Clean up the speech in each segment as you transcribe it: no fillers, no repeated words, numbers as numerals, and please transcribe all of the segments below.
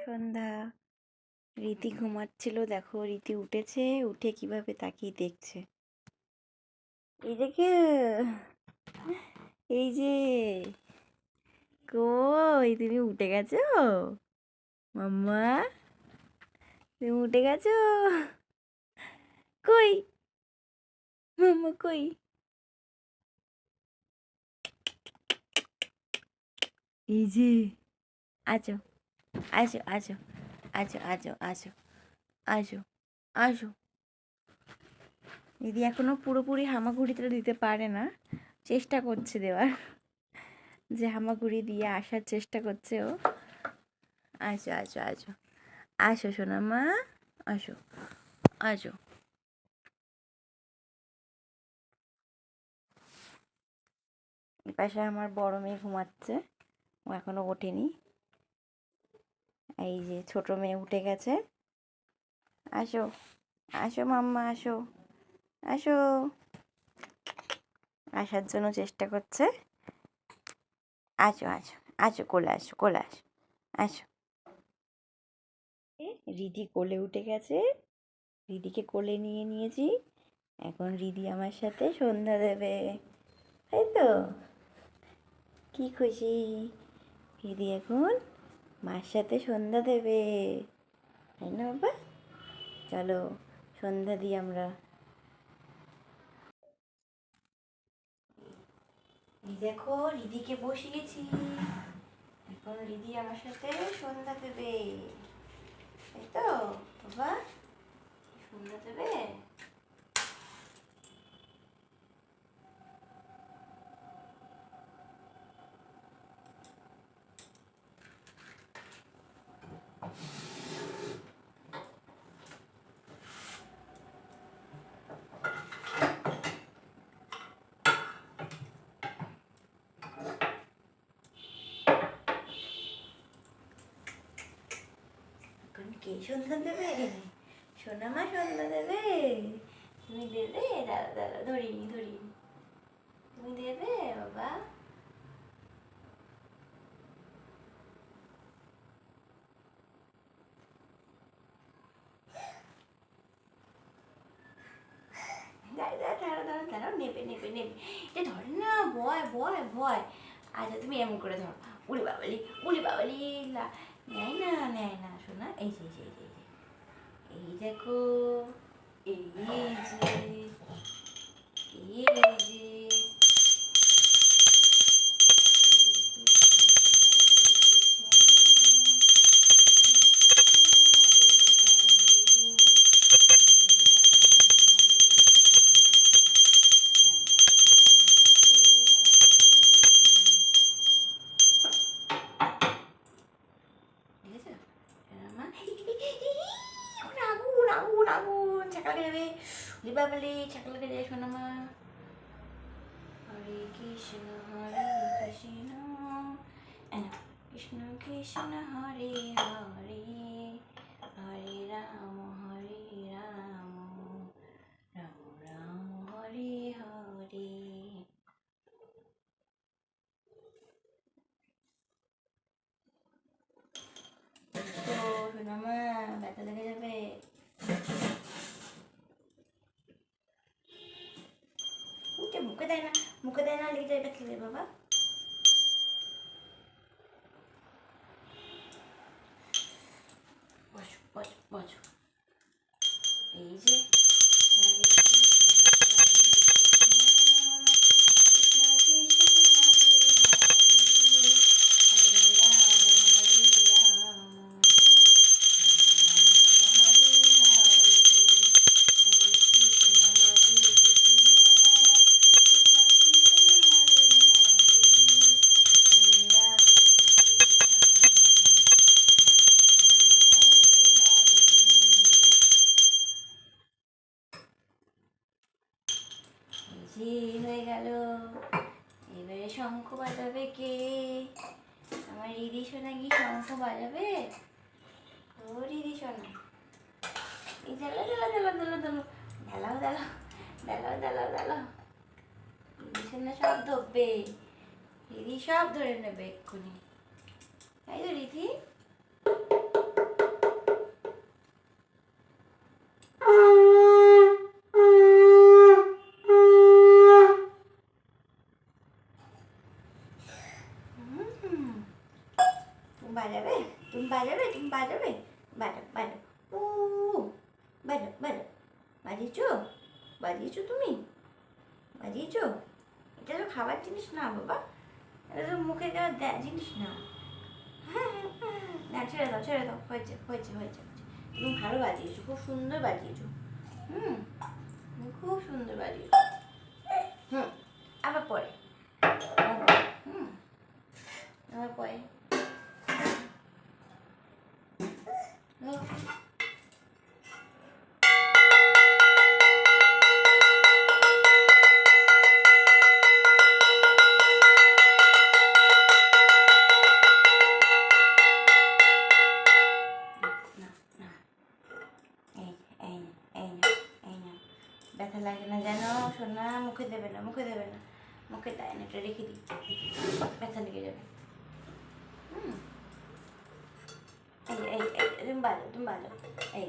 সন্ধ্যা। রীতি ঘুমাচ্ছিল, দেখো রীতি উঠেছে, উঠে কিভাবে তাকিয়ে দেখছে। এই দেখে, এই যে কই তুমি উঠে গেছো মাম্মা, তুমি উঠে গেছো? কই মাম্মা কই? এই যে আছো, আসো আসো, আসো আসো আসো, আসো আসো। দিদি এখনো পুরোপুরি হামাগুড়িটা দিতে পারে না, চেষ্টা করছে দেওয়ার, যে হামাগুড়ি দিয়ে আসার চেষ্টা করছে ও। আসো আসো আসো, আসো সোনা মা, আসো আসো। এই পাশে আমার বড় মেয়ে ঘুমাচ্ছে, ও এখনো ওঠেনি। এই যে ছোট মেয়ে উঠে গেছে। আসো আসো মাম্মা, আসো আসো। আসার জন্য চেষ্টা করছে। আসো আসো আসো, কোলে আসো, কোলে আসো, আসো। রিদি কোলে উঠে গেছে, রিদিকে কোলে নিয়ে নিয়েছি। এখন রিদি আমার সাথে সন্ধ্যা দেবে, তাই তো? কি খুশি, রিদি এখন মার সাথে সন্ধ্যা দেবে, তাই না বাবা? চলো সন্ধ্যা দিই আমরা। দেখো রিদিকে বসিয়েছি, এখন রিদি আমার সাথে সন্ধ্যা দেবে, তাই তো বাবা? সন্ধ্যা দেবে। এখন কে সন্ধ্যা দেবে? সোনা মা সন্ধ্যা দেবে। তুমি দেবে? দাঁড়া দাঁড়া, ধরিনি ধরিনি। তুমি দেবে বাবা? দাঁড়া দাঁড়া দাঁড়া দাঁড়াও, নেবে নেবে নেবে। এ ধরে না, ভয় ভয় ভয়। আচ্ছা তুমি এমন করে ধরো। উড়ি বাবালি, উড়ি বাবালি। নেয় না নেয় না সোনা। এই যে এই যে এই যে, এই দেখো, এই যে, এই যে। আগুন আগুন আগুন, ছাকা লেগে যাবে, দীপাবলি ছাকা লেগে যায় শোনা মা। হরে কৃষ্ণ কৃষ্ণ কৃষ্ণ কৃষ্ণ হরে হরে, হরে রাম রাম রাম হরে হরে। তো শোনা মা, ব্যথা লেগে যাবে। মুখে দেয় না, মুখে দেয় না, লেগে যায়, ব্যথা লেগে বাবা। বসো বসো বসো। এই যে হরে হয়ে গেল। এবারে শঙ্খ বাজাবে কে? আমার রিদি সোনা কি শঙ্খ বাজাবে? ও রিদি সোনা, এই জ্বালা জ্বালা জ্বালা জ্বালা জ্বালা, জ্বালাও জ্বালাও জ্বালাও জ্বালাও জ্বালাও। রিদি সোনা সব ধরবে, রিদি সব ধরে নেবে এক্ষুনি, তাই তো রিদি? বাজাবে, তুমি বাজাবে, বাজাও বাজাও, ও বাজাও বাজাও, বাজিয়েছো, বাজিয়েছো তুমি, বাজিয়েছো? এটা তো খাবার জিনিস না বাবা, এটা তো মুখে দেওয়া জিনিস না। না ছেড়ে দাও ছেড়ে দাও, হয়েছে হয়েছে হয়েছে, তুমি ভালো বাজিয়েছো, খুব সুন্দর বাজিয়েছো। খুব সুন্দর বাজিয়েছো। আবার পরে, আবার পরে। ব্যথা লাগে না যেন সোনা, মুখে দেবে না, মুখে দেবে না, মুখে দেয় না, এটা রেখে দিই, ব্যথা লেগে যাবে। এই এই তুমি বাজো, তুমি বাজো, এই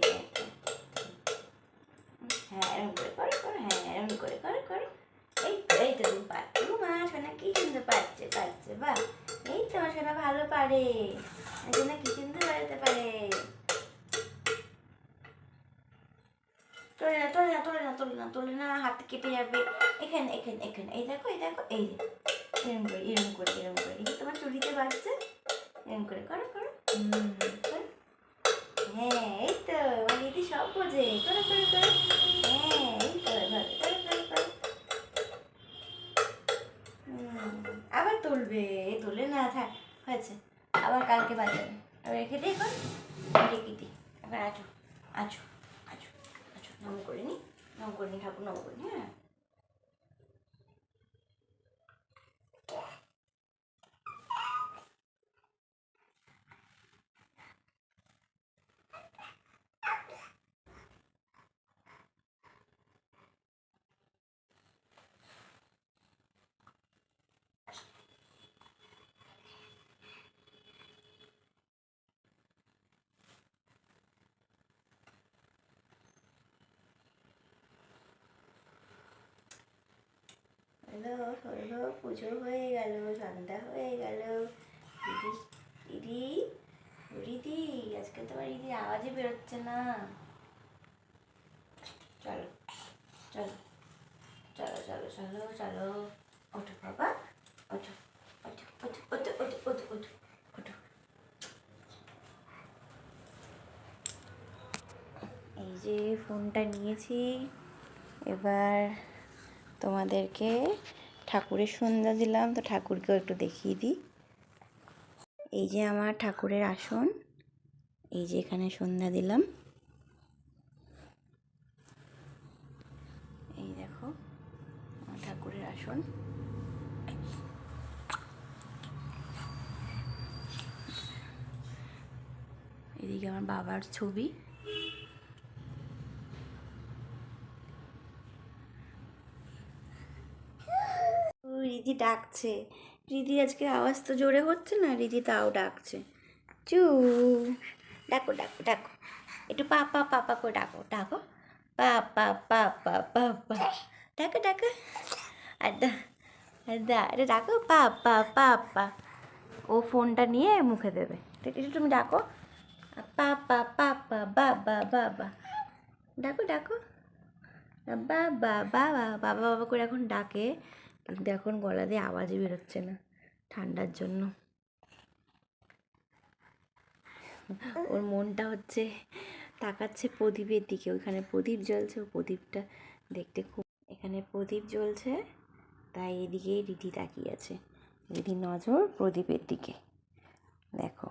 হ্যাঁ এরকম করে করো করো, হ্যাঁ এরকম করে করো করো, এই তো তুমি পারছো মা, সোনা কি সুন্দর পারছে পারছে, বাহ, এই তো আমার সোনা ভালো পারে, সোনা কি সুন্দর বাড়াতে পারে। তোলে না তোলে না তোলে না তোলে না তোলে না, হাত কেটে যাবে। এখানে এখানে এখানে, এই দেখো এই দেখো, এই যে এরম করে এরম করে এরম করে, এই যে তোমার চুড়িতে বাজছে, এরম করে করো করো, হ্যাঁ এই তো আমার দিদি সব বোঝে, করো করো করো, হ্যাঁ এই তো করো করো করো করো। আবার তুলবে, তোলে না, থাক হয়েছে, আবার কালকে বাজাবে, আবার রেখে দিই, এখন রেখে দিই, এবার আছো আছো আছো আছো, নাম করে নি, নাম করে নি, ঠাকুর নাম করে নি, হ্যাঁ। হলো হলো, পুজো হয়ে গেল, সন্ধ্যা হয়ে গেল, দিদি দিদি দিদি, আজকে তোমার দিদি আওয়াজই বেরোচ্ছে না। চলো চলো চলো চলো চলো চলো, ওঠো বাবা, ওঠো ওঠো ওঠো ওঠো ওঠো ওঠো ওঠো ওঠো। এই যে ফোনটা নিয়েছি, এবার তোমাদেরকে ঠাকুরের সন্ধ্যা দিলাম, তো ঠাকুরকেও একটু দেখিয়ে দিই। এই যে আমার ঠাকুরের আসন, এই যে এখানে সন্ধ্যা দিলাম, এই দেখো আমার ঠাকুরের আসন। এদিকে আমার বাবার ছবি, রিদি ডাকছে, রিদি আজকে আওয়াজ তো জোরে হচ্ছে না, রিদি তাও ডাকছে, চু, ডাকো ডাকো ডাকো, একটু পাপা পাপা করে ডাকো ডাকো, পাপা পাপা পাপা, ডাকো ডাকো, আড্ডা আড্ডা, এটা ডাকো পাপা পাপা। ও ফোনটা নিয়ে মুখে দেবে, একটু তুমি ডাকো, পাপা পাপা বাবা বাবা, ডাকো ডাকো, বাবা বাবা বাবা বাবা করে এখন ডাকে, কিন্তু এখন গলা দিয়ে আওয়াজই বেরোচ্ছে না ঠান্ডার জন্য। ওর মনটা হচ্ছে তাকাচ্ছে প্রদীপের দিকে, ওইখানে প্রদীপ জ্বলছে, ও প্রদীপটা দেখতে খুব, এখানে প্রদীপ জ্বলছে, তাই এদিকেই রিদি তাকিয়ে আছে, রিদির নজর প্রদীপের দিকে, দেখো